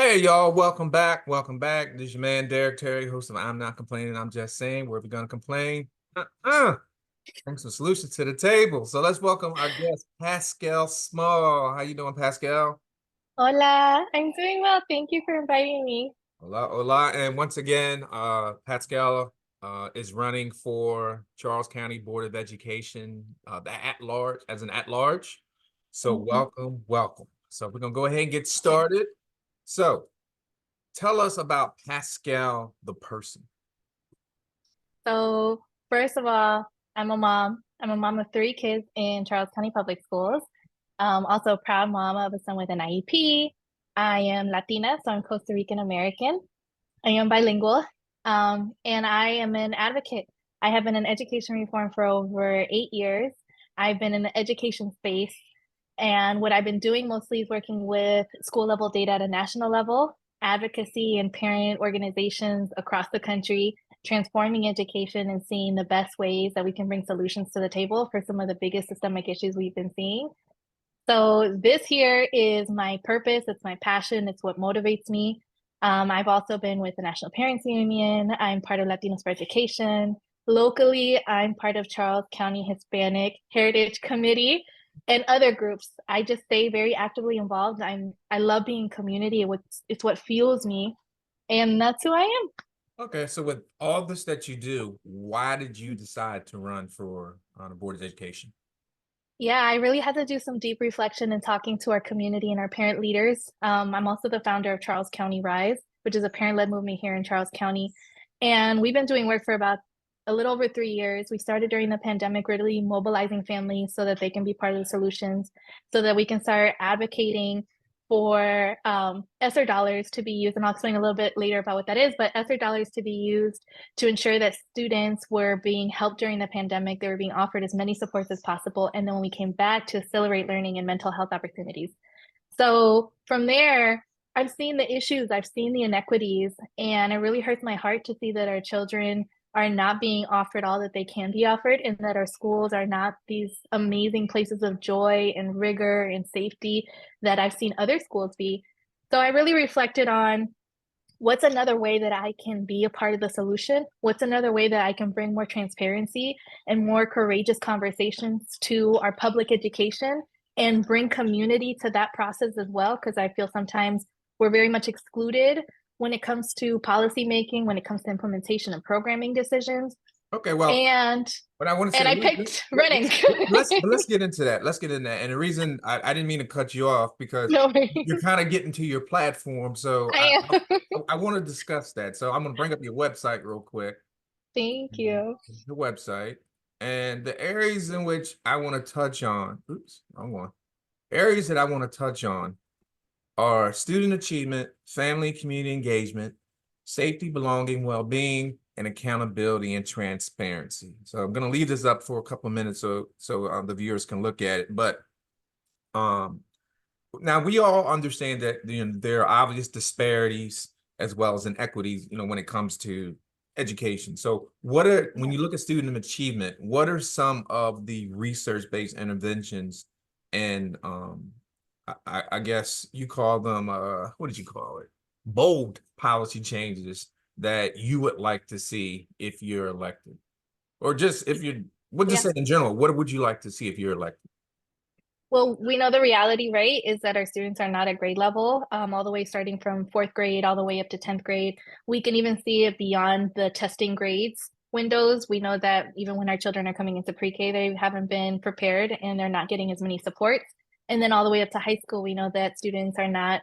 Hey y'all, welcome back. Welcome back. This is your man Derek Terry, host of I'm Not Complaining, I'm Just Saying. Where we gonna complain? Bring some solutions to the table. So let's welcome our guest, Pascale Small. How you doing, Pascale? Hola, I'm doing well. Thank you for inviting me. Hola, hola. And once again, Pascale is running for Charles County Board of Education, the at large as an at large. So Mhm. welcome, welcome. So we're gonna go ahead and get started. So tell us about Pascale the person. So, first of all, I'm a mom. I'm a mom of three kids in Charles County Public Schools. Also a proud mom of a son with an IEP. I am Latina, so I'm Costa Rican American. I am bilingual, and I am an advocate. I have been in education reform for over 8 years. I've been in the education space, and what I've been doing mostly is working with school level data at a national level, advocacy and parent organizations across the country, transforming education and seeing the best ways that we can bring solutions to the table for some of the biggest systemic issues we've been seeing. So this here is my purpose. It's my passion. It's what motivates me. I've also been with the National Parents Union. I'm part of Latinos for Education. Locally, I'm part of Charles County Hispanic Heritage Committee and other groups. I just stay very actively involved. I love being in community. It's what fuels me, and that's who I am. Okay, so with all this that you do, why did you decide to run for the Board of Education? Yeah, I really had to do some deep reflection and talking to our community and our parent leaders. I'm also the founder of Charles County Rise, which is a parent-led movement here in Charles County. And we've been doing work for about a little over 3 years. We started during the pandemic, really mobilizing families so that they can be part of the solutions, so that we can start advocating for ESSER dollars to be used. And I'll explain a little bit later about what that is, but ESSER dollars to be used to ensure that students were being helped during the pandemic. They were being offered as many supports as possible. And then when we came back, to accelerate learning and mental health opportunities. So from there, I've seen the issues, I've seen the inequities, and it really hurts my heart to see that our children are not being offered all that they can be offered, and that our schools are not these amazing places of joy and rigor and safety that I've seen other schools be. So I really reflected on what's another way that I can be a part of the solution? What's another way that I can bring more transparency and more courageous conversations to our public education and bring community to that process as well? Because I feel sometimes we're very much excluded when it comes to policy making, when it comes to implementation and programming decisions. Okay, well, And what I want to say, and I picked running. let's get into that. Let's get into that. And the reason I didn't mean to cut you off because No you're worries. kind of getting to your platform, so I am. I want to discuss that. So I'm going to bring up your website real quick. Thank you. The website and the areas in which I want to touch on. Oops, wrong one. Areas that I want to touch on are student achievement, family community engagement, safety, belonging, well-being, and accountability and transparency. So I'm going to leave this up for a couple of minutes so the viewers can look at it. But um, now we all understand that there are obvious disparities as well as inequities, when it comes to education. So when you look at student achievement, what are some of the research-based interventions and I guess you call them what did you call it? Bold policy changes that you would like to see if you're elected. Or just if you we'll just Yeah. say in general, what would you like to see if you're elected? Well, we know the reality, right, is that our students are not at grade level, all the way starting from fourth grade all the way up to 10th grade. We can even see it beyond the testing grades windows. We know that even when our children are coming into pre-K, they haven't been prepared and they're not getting as many supports. And then all the way up to high school, we know that students are not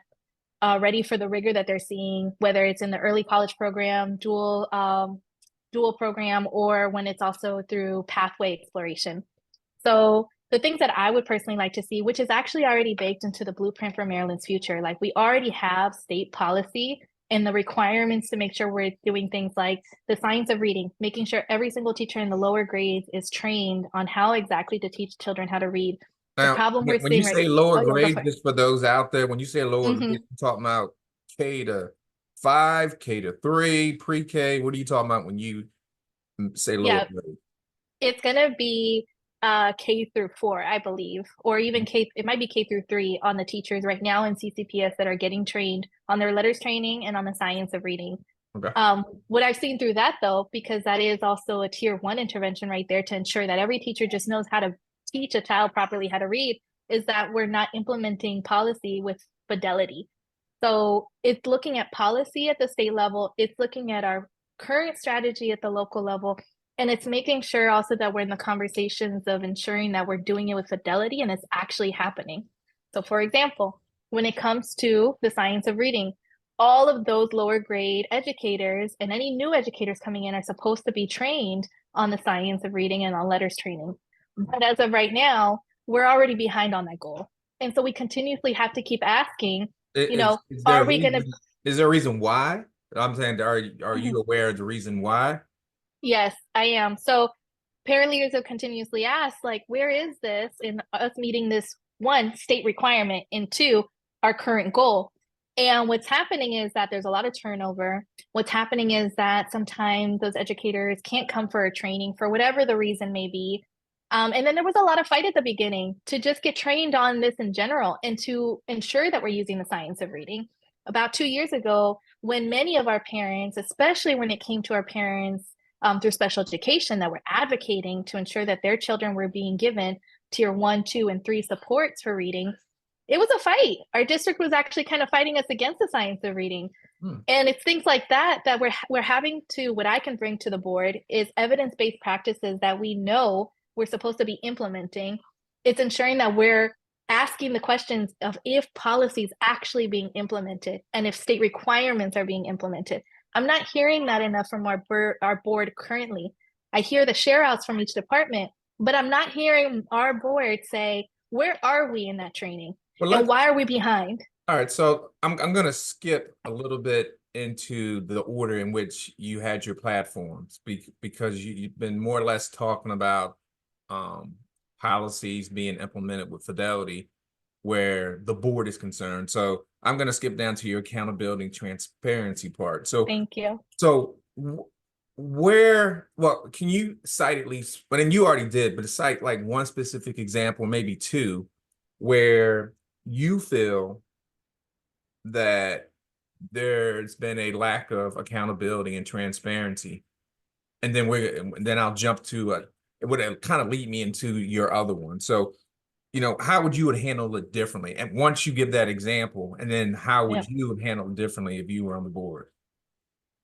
ready for the rigor that they're seeing, whether it's in the early college program, dual program, or when it's also through pathway exploration. So the things that I would personally like to see, which is actually already baked into the blueprint for Maryland's future, like we already have state policy and the requirements to make sure we're doing things like the science of reading, making sure every single teacher in the lower grades is trained on how exactly to teach children how to read. The Now, problem we're when you seeing right. say lower Oh yeah, go grades, for it. just for those out there, when you say lower grades, Mm-hmm. you're talking about K to 5, K to 3, pre-K. What are you talking about when you say lower Yeah, grade? it's gonna be K through 4, I believe, or even it might be K through 3 on the teachers right now in CCPS that are getting trained on their letters training and on the science of reading. Okay. What I've seen through that though, because that is also a tier 1 intervention right there to ensure that every teacher just knows how to teach a child properly how to read, is that we're not implementing policy with fidelity. So it's looking at policy at the state level, it's looking at our current strategy at the local level, and it's making sure also that we're in the conversations of ensuring that we're doing it with fidelity and it's actually happening. So for example, when it comes to the science of reading, all of those lower grade educators and any new educators coming in are supposed to be trained on the science of reading and on letters training. But as of right now, we're already behind on that goal. And so we continuously have to keep asking, Is there are a we going to? reason, is there a reason why? I'm saying, are you aware of the reason why? Yes, I am. So parent leaders have continuously asked, like, where is this in us meeting this one state requirement and two, our current goal? And what's happening is that there's a lot of turnover. What's happening is that sometimes those educators can't come for a training for whatever the reason may be. And then there was a lot of fight at the beginning to just get trained on this in general and to ensure that we're using the science of reading. About 2 years ago, when many of our parents, especially when it came to our parents through special education, that were advocating to ensure that their children were being given tier 1, 2, and 3 supports for reading, it was a fight. Our district was actually kind of fighting us against the science of reading. And it's things like that that we're having to, what I can bring to the board is evidence-based practices that we know we're supposed to be implementing. It's ensuring that we're asking the questions of if policy is actually being implemented and if state requirements are being implemented. I'm not hearing that enough from our board currently. I hear the share outs from each department, but I'm not hearing our board say, where are we in that training? Well, And why are we behind? all right, so I'm gonna skip a little bit into the order in which you had your platforms because you've been more or less talking about policies being implemented with fidelity where the board is concerned. So I'm gonna skip down to your accountability and transparency part. So Thank you. where, well, can you cite at least, but then you already did, but cite like one specific example, maybe two, where you feel that there's been a lack of accountability and transparency, and then I'll jump to it would kind of lead me into your other one. So, how would you would handle it differently? And once you give that example, and then how would Yeah. you have handled it differently if you were on the board?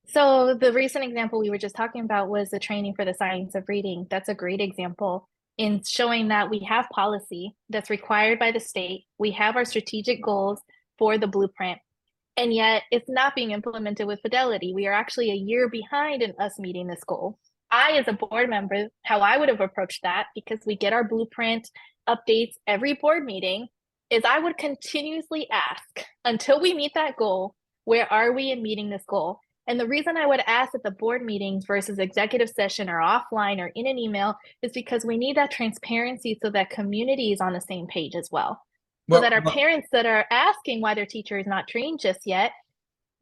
So the recent example we were just talking about was the training for the science of reading. That's a great example in showing that we have policy that's required by the state. We have our strategic goals for the blueprint, and yet it's not being implemented with fidelity. We are actually a year behind in us meeting this goal. I, as a board member, how I would have approached that, because we get our blueprint updates every board meeting, is I would continuously ask until we meet that goal, where are we in meeting this goal? And the reason I would ask at the board meetings versus executive session or offline or in an email is because we need that transparency so that community is on the same page as well. So that our parents that are asking why their teacher is not trained just yet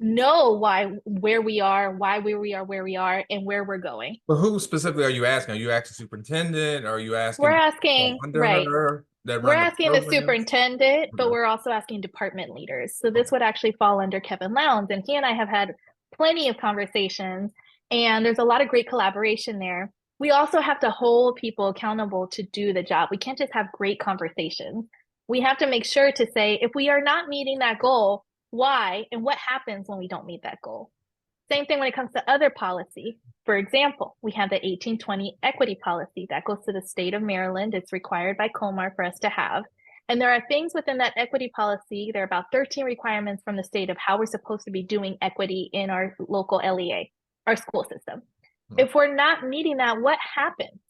know where we are, where we are, and where we're going. But who specifically are you asking? Are you asking superintendent? Or are you asking We're asking, under right. her that We're run the asking the programs? superintendent, but we're also asking department leaders. So this would actually fall under Kevin Lowndes, and he and I have had plenty of conversations, and there's a lot of great collaboration there. We also have to hold people accountable to do the job. We can't just have great conversations. We have to make sure to say, if we are not meeting that goal, why, and what happens when we don't meet that goal. Same thing when it comes to other policy. For example, we have the 1820 equity policy that goes to the state of Maryland. It's required by COMAR for us to have. And there are things within that equity policy. There are about 13 requirements from the state of how we're supposed to be doing equity in our local LEA, our school system. If we're not meeting that, what happens?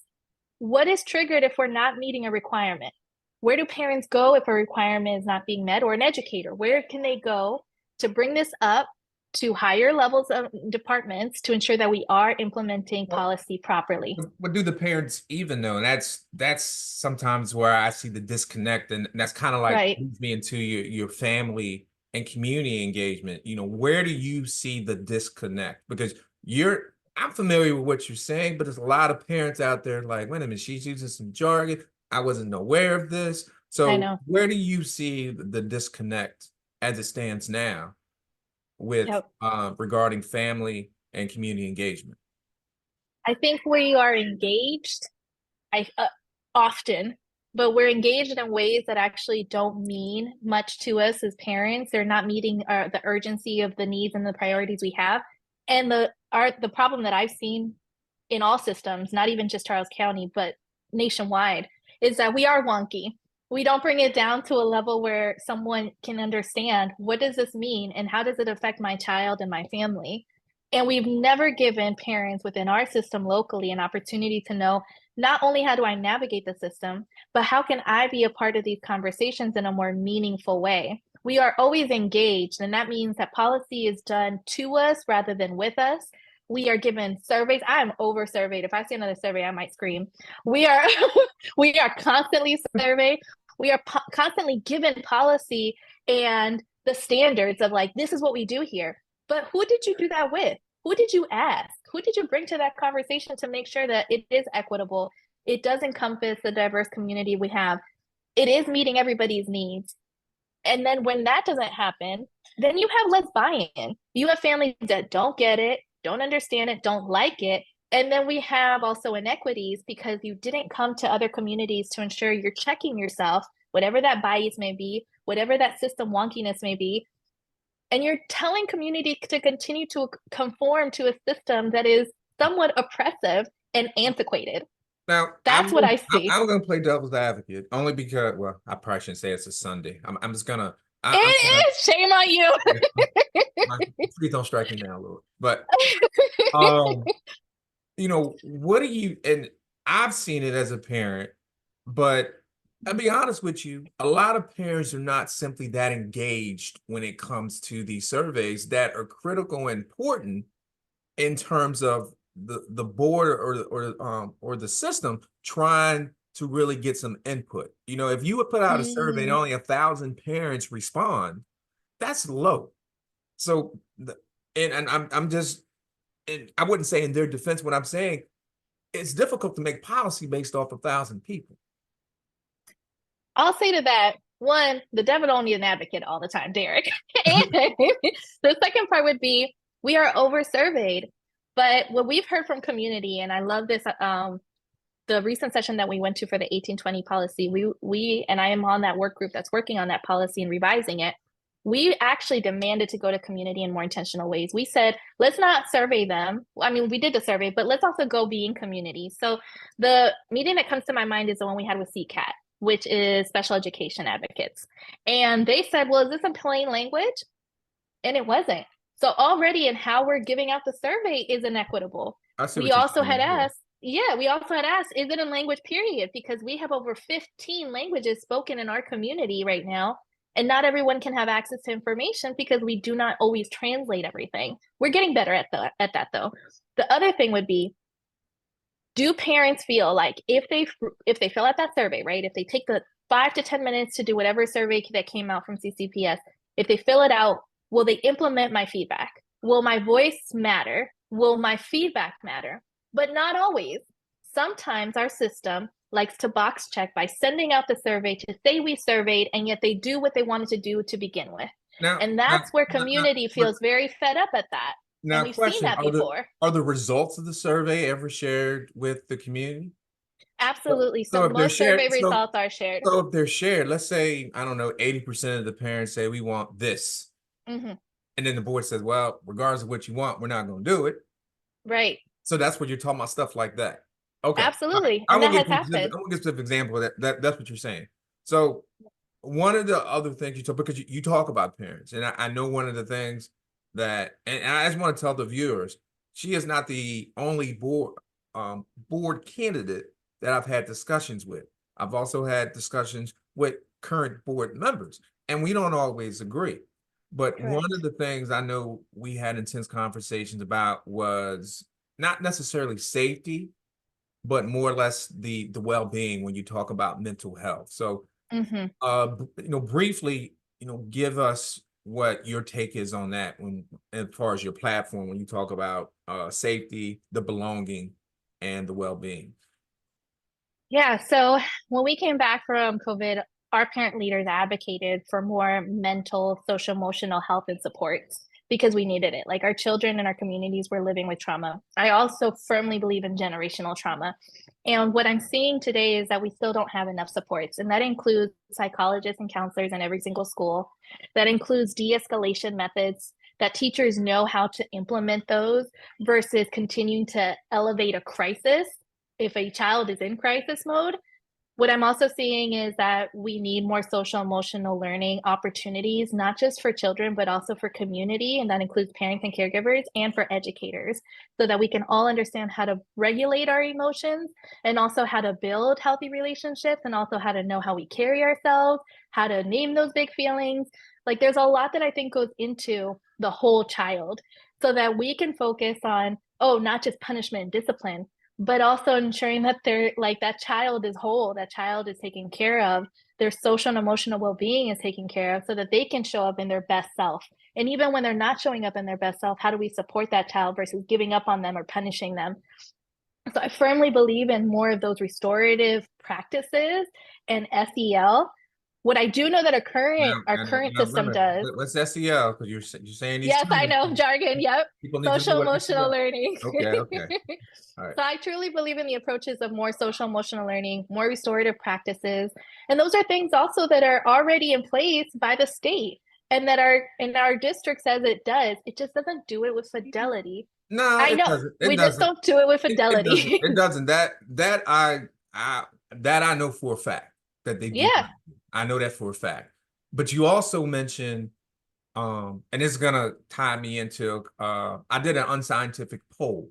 What is triggered if we're not meeting a requirement? Where do parents go if a requirement is not being met, or an educator? Where can they go to bring this up to higher levels of departments to ensure that we are implementing policy properly? What do the parents even know? And that's sometimes where I see the disconnect, and that's kind of like Right. leads me into your family and community engagement. Where do you see the disconnect? Because I'm familiar with what you're saying, but there's a lot of parents out there like, wait a minute, she's using some jargon. I wasn't aware of this. I So know. where do you see the disconnect as it stands now with Yep. regarding family and community engagement? I think we are engaged I often, but we're engaged in ways that actually don't mean much to us as parents. They're not meeting the urgency of the needs and the priorities we have. And the problem that I've seen in all systems, not even just Charles County, but nationwide, is that we are wonky. We don't bring it down to a level where someone can understand what does this mean and how does it affect my child and my family. And we've never given parents within our system locally an opportunity to know not only how do I navigate the system, but how can I be a part of these conversations in a more meaningful way? We are always engaged, and that means that policy is done to us rather than with us. We are given surveys. I am over surveyed. If I see another survey, I might scream. We are we are constantly surveyed. We are constantly given policy and the standards of like, this is what we do here. But who did you do that with? Who did you ask? Who did you bring to that conversation to make sure that it is equitable? It does encompass the diverse community we have. It is meeting everybody's needs. And then when that doesn't happen, then you have less buy-in. You have families that don't get it, don't understand it, don't like it. And then we have also inequities because you didn't come to other communities to ensure you're checking yourself, whatever that bias may be, whatever that system wonkiness may be, and you're telling community to continue to conform to a system that is somewhat oppressive and antiquated. Now, That's what I see. I'm going to play devil's advocate only because, well, I probably shouldn't say it's a Sunday. I'm just gonna I'm gonna It is shame on you. please don't strike me now, Lord. But you know, what do you, and I've seen it as a parent, but I'll be honest with you, a lot of parents are not simply that engaged when it comes to these surveys that are critical and important in terms of the board or the system trying to really get some input. You know, if you would put out a survey and Mm. only 1,000 parents respond, that's low. So and I'm just, and I wouldn't say in their defense what I'm saying, it's difficult to make policy based off 1,000 people. I'll say to that, one, the devil don't need an advocate all the time, Derek. And the second part would be we are over surveyed. But what we've heard from community, and I love this, the recent session that we went to for the 1820 policy, we and I am on that work group that's working on that policy and revising it. We actually demanded to go to community in more intentional ways. We said, let's not survey them. I mean, we did the survey, but let's also go be in community. So the meeting that comes to my mind is the one we had with CCAT, which is special education advocates. And they said, well, is this in plain language? And it wasn't. So already in how we're giving out the survey is inequitable. I see We what you're also had saying. Yeah. asked, yeah, we also had asked, is it in language period? Because we have over 15 languages spoken in our community right now. And not everyone can have access to information because we do not always translate everything. We're getting better at that though. The other thing would be, do parents feel like if they fill out that survey, right? If they take the 5 to 10 minutes to do whatever survey that came out from CCPS, if they fill it out, will they implement my feedback? Will my voice matter? Will my feedback matter? But not always. Sometimes our system likes to box check by sending out the survey to say we surveyed, and yet they do what they wanted to do to begin with. Now, And that's where community feels very fed up at that. And now, we've seen question: that before. are the results of the survey ever shared with the community? Absolutely. So So if they're most survey shared, results are shared. so if they're shared, let's say I don't know, 80% of the parents say we want this, Mm-hmm. and then the board says, well, regardless of what you want, we're not going to do it. Right. So that's what you're talking about, stuff like that. Okay. All right. Absolutely. And that has happened. I won't give a specific example of that's what you're saying. So one of the other things you talk, because you talk about parents, and I know one of the things that, and I just want to tell the viewers, she is not the only board candidate that I've had discussions with. I've also had discussions with current board members, and we don't always agree. But one Correct. of the things I know we had intense conversations about was not necessarily safety, but more or less the well-being when you talk about mental health. So Mm-hmm. briefly, give us what your take is on that when, as far as your platform, when you talk about safety, the belonging, and the well-being. Yeah, so when we came back from COVID, our parent leaders advocated for more mental, social, emotional health and supports because we needed it. Like our children and our communities were living with trauma. I also firmly believe in generational trauma. And what I'm seeing today is that we still don't have enough supports. And that includes psychologists and counselors in every single school. That includes de-escalation methods that teachers know how to implement those versus continuing to elevate a crisis if a child is in crisis mode. What I'm also seeing is that we need more social emotional learning opportunities, not just for children, but also for community. And that includes parents and caregivers and for educators, so that we can all understand how to regulate our emotions and also how to build healthy relationships and also how to know how we carry ourselves, how to name those big feelings. Like there's a lot that I think goes into the whole child so that we can focus on, oh, not just punishment and discipline, but also ensuring that they're like that child is whole, that child is taken care of, their social and emotional well-being is taken care of so that they can show up in their best self. And even when they're not showing up in their best self, how do we support that child versus giving up on them or punishing them? So I firmly believe in more of those restorative practices and SEL. What I do know that our current Now, system remember, does. what's SEL? Because you're saying these Yes, I terms. know jargon. Yep. People need to know Social what emotional SEL. learning. Okay, okay. All right. So I truly believe in the approaches of more social emotional learning, more restorative practices. And those are things also that are already in place by the state and that our district says it does. It just doesn't do it with fidelity. No, I it know doesn't. It we just doesn't. don't do it with It doesn't. fidelity. It doesn't. I that I know for a fact that they do Yeah. not. I know that for a fact. But you also mentioned, and it's gonna tie me into I did an unscientific poll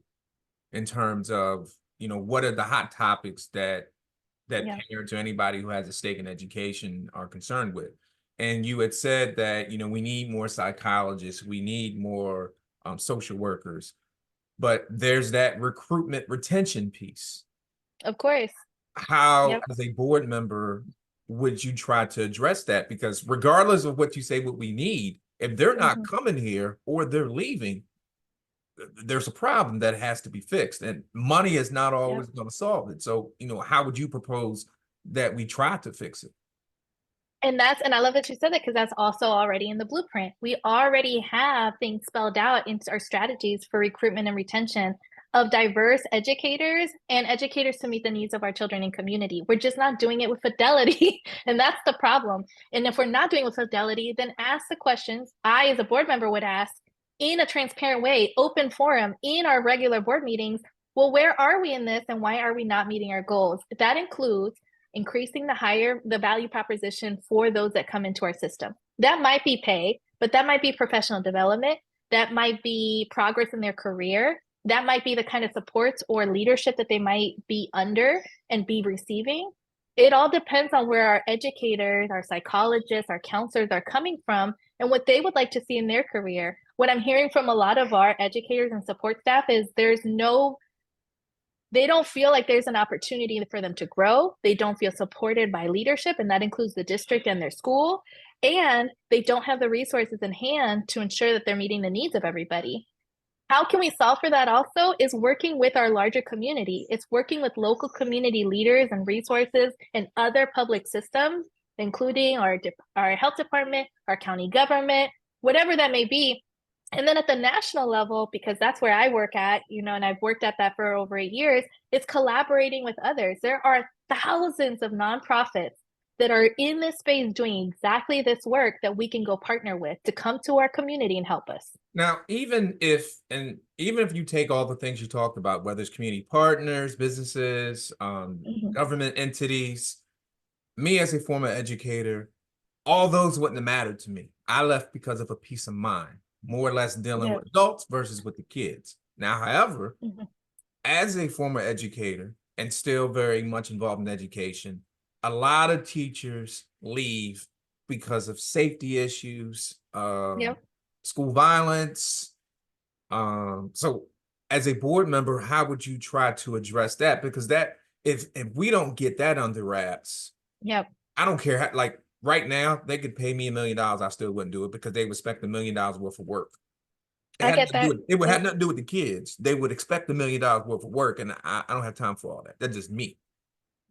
in terms of, what are the hot topics that Yeah. parents or anybody who has a stake in education are concerned with. And you had said that, we need more psychologists, we need more social workers, but there's that recruitment retention piece. Of course. How, Yep. as a board member, would you try to address that? Because regardless of what you say, what we need, if they're not Mhm. coming here or they're leaving, there's a problem that has to be fixed, and money is not Yep. always going to solve it. So, how would you propose that we try to fix it? And I love that you said that because that's also already in the blueprint. We already have things spelled out into our strategies for recruitment and retention of diverse educators and educators to meet the needs of our children and community. We're just not doing it with fidelity. And that's the problem. And if we're not doing it with fidelity, then ask the questions I, as a board member, would ask in a transparent way, open forum in our regular board meetings. Well, where are we in this and why are we not meeting our goals? That includes increasing the value proposition for those that come into our system. That might be pay, but that might be professional development. That might be progress in their career. That might be the kind of supports or leadership that they might be under and be receiving. It all depends on where our educators, our psychologists, our counselors are coming from and what they would like to see in their career. What I'm hearing from a lot of our educators and support staff is they don't feel like there's an opportunity for them to grow. They don't feel supported by leadership, and that includes the district and their school. And they don't have the resources in hand to ensure that they're meeting the needs of everybody. How can we solve for that also is working with our larger community. It's working with local community leaders and resources and other public systems, including our health department, our county government, whatever that may be. And then at the national level, because that's where I work at, and I've worked at that for over 8 years, it's collaborating with others. There are thousands of nonprofits that are in this space doing exactly this work that we can go partner with to come to our community and help us. Now, even if you take all the things you talked about, whether it's community partners, businesses, Mhm. government entities, me as a former educator, all those wouldn't have mattered to me. I left because of a peace of mind, more or less dealing Yeah. with adults versus with the kids. Now, however, Mhm. as a former educator and still very much involved in education, a lot of teachers leave because of safety issues, Yep. school violence. So as a board member, how would you try to address that? Because that if we don't get that under wraps, Yep. I don't care how, like right now, they could pay me $1 million, I still wouldn't do it because they would expect $1 million worth of work. It I had get nothing to do that. with it would have Yep. nothing to do with the kids. They would expect $1 million worth of work, and I don't have time for all that. That's just me.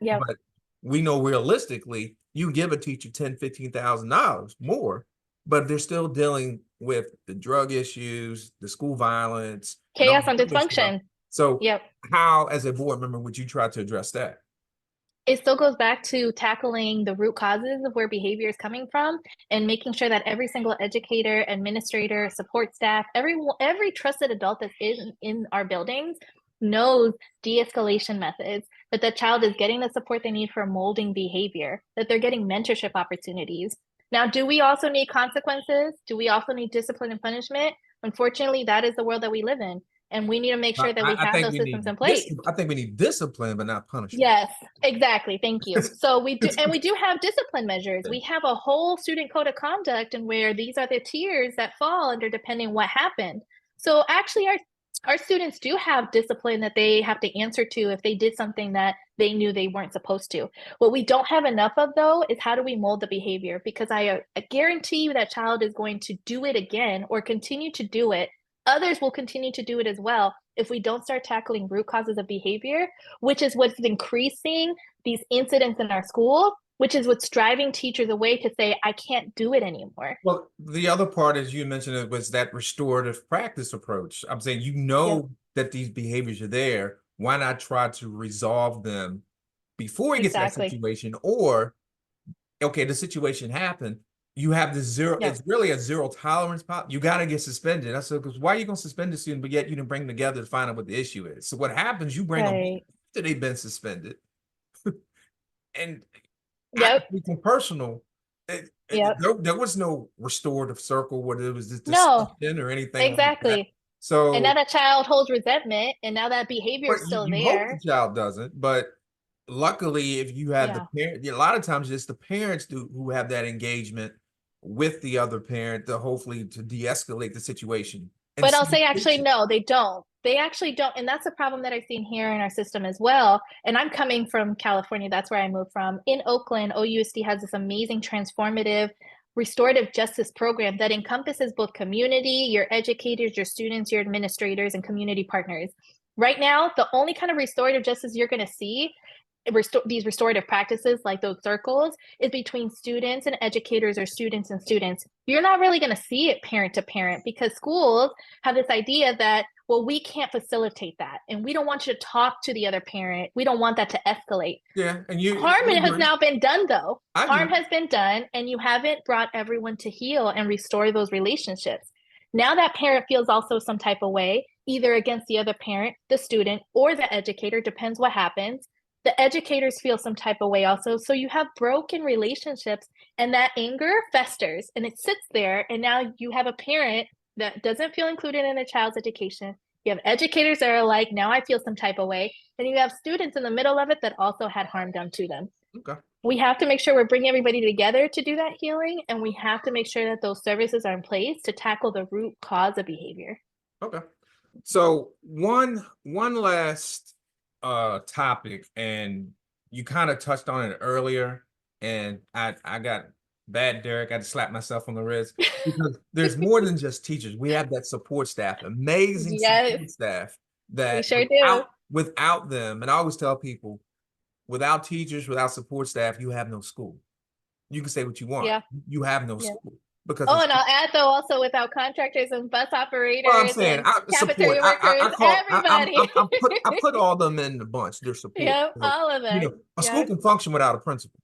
Yep. But we know realistically, you give a teacher $10,000, $15,000 more, but they're still dealing with the drug issues, the school violence, and all Chaos and the other stuff. dysfunction. So, Yep. how, as a board member, would you try to address that? It still goes back to tackling the root causes of where behavior is coming from and making sure that every single educator, administrator, support staff, every trusted adult that's in our buildings knows de-escalation methods, that the child is getting the support they need for molding behavior, that they're getting mentorship opportunities. Now, do we also need consequences? Do we also need discipline and punishment? Unfortunately, that is the world that we live in, and we need to make sure that we I have think those we systems need in this. place. I think we need discipline, but not punishment. Yes, exactly. Thank you. So we do, and we do have discipline measures. We have a whole student code of conduct, and where these are the tiers that fall under depending what happened. So actually, our students do have discipline that they have to answer to if they did something that they knew they weren't supposed to. What we don't have enough of, though, is how do we mold the behavior? Because I guarantee you that child is going to do it again or continue to do it. Others will continue to do it as well if we don't start tackling root causes of behavior, which is what's increasing these incidents in our school, which is what's driving teachers away to say, I can't do it anymore. Well, the other part, as you mentioned, it was that restorative practice approach. I'm saying, Yep, that these behaviors are there. Why not try to resolve them before it gets to that exactly. situation? Or, okay, the situation happened. You have the zero, Yep, it's really a zero tolerance pop. You got to get suspended. I said, because why are you going to suspend the student, but yet you didn't bring them together to find out what the issue is? So what happens, you bring them right. after they've been suspended. And I Yep, think from personal, yep. there was no restorative circle where there was this No, discussion or anything like that. exactly. And now So, that child holds resentment, and now that behavior but is still you hope the there. child doesn't, but luckily, if you have the Yeah. parent, a lot of times it's the parents who have that engagement with the other parent to hopefully to de-escalate the situation and But I'll see say actually, fix it. no, they don't. They actually don't. And that's a problem that I've seen here in our system as well. And I'm coming from California. That's where I moved from. In Oakland, OUSD has this amazing transformative restorative justice program that encompasses both community, your educators, your students, your administrators, and community partners. Right now, the only kind of restorative justice you're going to see these restorative practices like those circles is between students and educators or students and students. You're not really going to see it parent to parent because schools have this idea that, well, we can't facilitate that and we don't want you to talk to the other parent. We don't want that to escalate. Yeah, and Harm I has agree. now been done, though. I Harm agree. has been done, and you haven't brought everyone to heal and restore those relationships. Now that parent feels also some type of way, either against the other parent, the student, or the educator, depends what happens. The educators feel some type of way also. So you have broken relationships, and that anger festers and it sits there. And now you have a parent that doesn't feel included in a child's education. You have educators that are like, now I feel some type of way. And you have students in the middle of it that also had harm done to them. Okay. We have to make sure we're bringing everybody together to do that healing. And we have to make sure that those services are in place to tackle the root cause of behavior. Okay. So one last topic, and you kind of touched on it earlier, and I got bad Derek, I had to slap myself on the wrist because there's more than just teachers. We have that support staff, amazing Yes, support staff we that sure do. without them, and I always tell people, without teachers, without support staff, you have no school. You can say what you want. Yeah. You have no Yeah. school because Oh, it's and I'll add though also without contractors and bus well, I'm operators saying and I support. cafeteria workers, everybody. I put all them in the bunch. Their support. Yep, So, all of that. a school Yes. can function without a principal.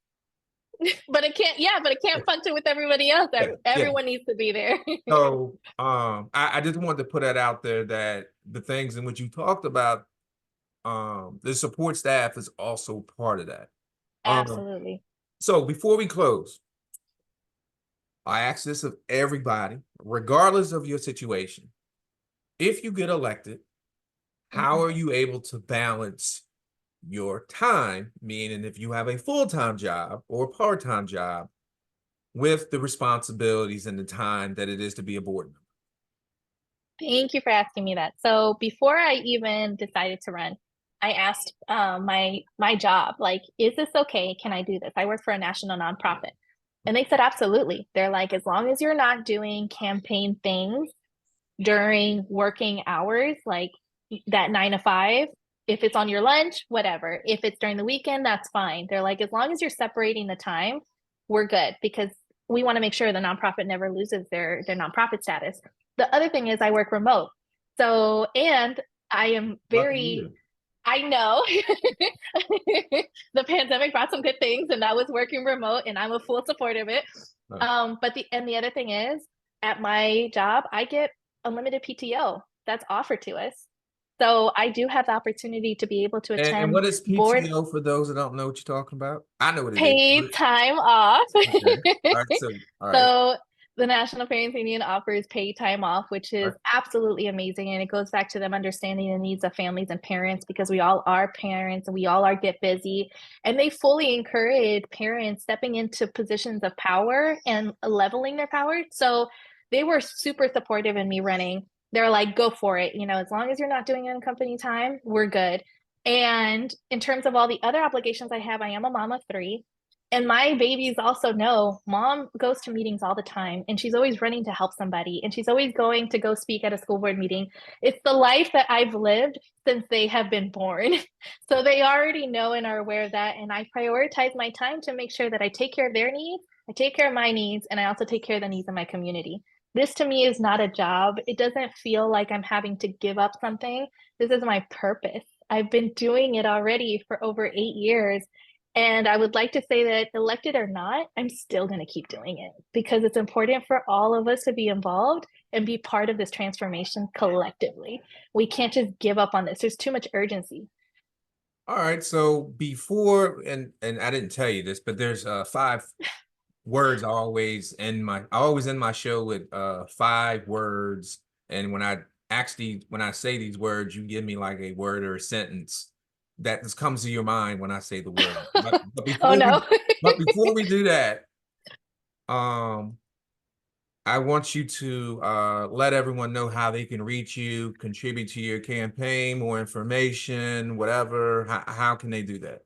But it can't, yeah, but it Yeah, can't function with everybody else. yeah, yeah. Everyone needs to be there. So, I just wanted to put that out there that the things in which you talked about, the support staff is also part of that. Um, Absolutely. so before we close, I ask this of everybody, regardless of your situation. If you get elected, how Mhm. are you able to balance your time, meaning if you have a full-time job or a part-time job, with the responsibilities and the time that it is to be a board member? Thank you for asking me that. So before I even decided to run, I asked my job, like, is this okay? Can I do this? I work for a national nonprofit. And they said, absolutely. They're like, as long as you're not doing campaign things during working hours, like that 9 to 5, if it's on your lunch, whatever. If it's during the weekend, that's fine. They're like, as long as you're separating the time, we're good because we want to make sure the nonprofit never loses their nonprofit status. The other thing is I work remote. So, and I am Lucky very, you. I know the pandemic brought some good things, and that was working remote, and I'm a full support of it. Huh. But the other thing is, at my job, I get unlimited PTO that's offered to us. So I do have the opportunity to be able to And attend what is board PTO for those that don't know what you're talking about? I know what it is. paid time off. Okay. All right. So, all right. So the National Parents Union offers paid time off, which All is right. absolutely amazing. And it goes back to them understanding the needs of families and parents because we all are parents and we all are get busy. And they fully encourage parents stepping into positions of power and leveling their power. So they were super supportive in me running. They're like, go for it. You know, as long as you're not doing it in company time, we're good. And in terms of all the other obligations I have, I am a mom of three. And my babies also know mom goes to meetings all the time and she's always running to help somebody and she's always going to go speak at a school board meeting. It's the life that I've lived since they have been born. So they already know and are aware of that. And I prioritize my time to make sure that I take care of their needs, I take care of my needs, and I also take care of the needs of my community. This to me is not a job. It doesn't feel like I'm having to give up something. This is my purpose. I've been doing it already for over 8 years. And I would like to say that elected or not, I'm still going to keep doing it because it's important for all of us to be involved and be part of this transformation collectively. We can't just give up on this. There's too much urgency. All right. So before, and I didn't tell you this, but there's 5 words I always end my show with 5 words. And when I say these words, you give me like a word or a sentence that just comes to your mind when I say the word. But Oh no. before we do that, um, I want you to let everyone know how they can reach you, contribute to your campaign, more information, whatever. How can they do that?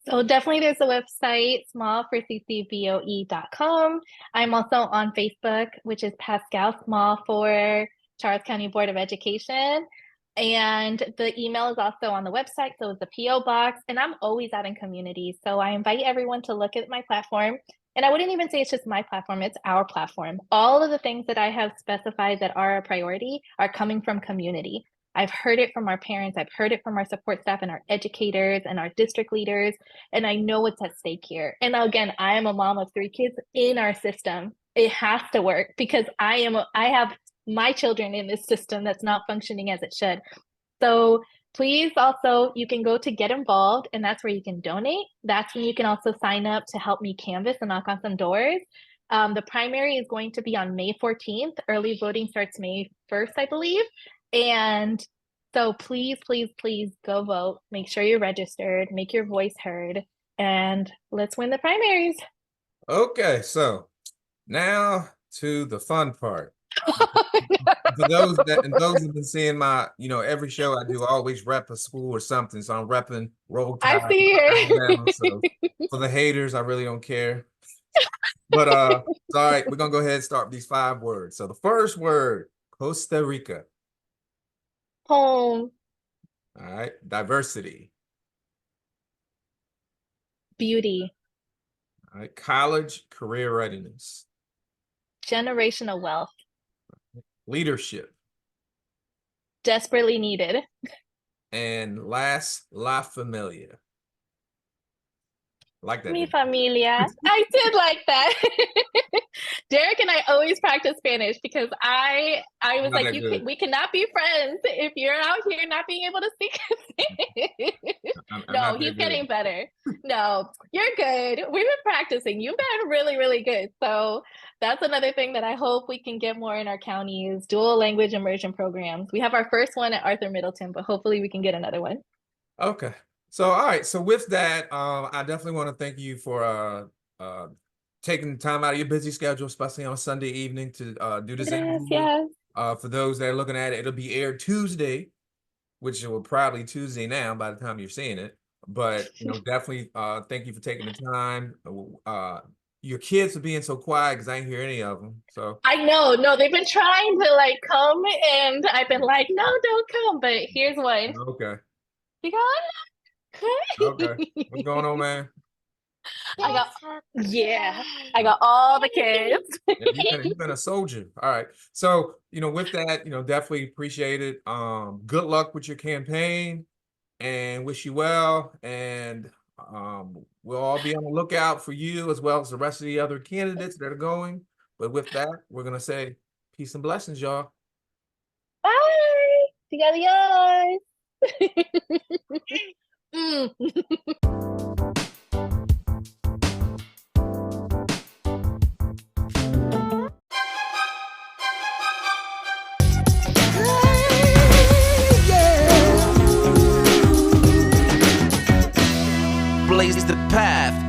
So definitely there's a website, smallforccboe.com. I'm also on Facebook, which is Pascale Small for Charles County Board of Education. And the email is also on the website. So it's a PO box. And I'm always out in communities. So I invite everyone to look at my platform. And I wouldn't even say it's just my platform, it's our platform. All of the things that I have specified that are a priority are coming from community. I've heard it from our parents, I've heard it from our support staff and our educators and our district leaders, and I know what's at stake here. And again, I am a mom of 3 kids in our system. It has to work because I have my children in this system that's not functioning as it should. So please also, you can go to get involved, and that's where you can donate. That's when you can also sign up to help me canvass and knock on some doors. The primary is going to be on May 14th. Early voting starts May 1st, I believe. And so please, please, please go vote. Make sure you're registered, make your voice heard, and let's win the primaries. Okay, so now to the fun part. For those who've been seeing my, every show I do, I always rep a school or something. So I'm repping Roll I Tide, see Alabama. So it. for the haters, I really don't care. But it's all right, we're gonna go ahead and start with these 5 words. So the first word, Costa Rica. Home, All right, diversity. beauty, All right, college, career readiness. generational wealth, Leadership. desperately needed. And last, La Familia. Like that, Mi didn't familia. I did like that. Derek and I always practice Spanish because I was not like, that good. we cannot be friends if you're out here not being able to speak Spanish. I'm No, not he's that good. getting better. No, you're good. We've been practicing. You've been really, really good. So that's another thing that I hope we can get more in our county is dual language immersion programs. We have our first one at Arthur Middleton, but hopefully we can get another one. Okay. So, all right. So with that, I definitely want to thank you for taking the time out of your busy schedule, especially on a Sunday evening to do this interview. Gracias. For those that are looking at it, it'll be aired Tuesday, which will probably Tuesday now by the time you're seeing it. But definitely thank you for taking the time. your kids for being so quiet because I ain't hear any of them. So I know, no, they've been trying to like come, and I've been like, no, don't come. But here's one. okay, You go, okay. What's going on, man? I got, yeah, I got all the kids. Yeah, you've been a soldier. All right. So, with that, definitely appreciate it. Good luck with your campaign and wish you well. And we'll all be on the lookout for you as well as the rest of the other candidates that are going. But with that, we're gonna say peace and blessings, y'all. Bye. Adios. Mm. Blaze the path.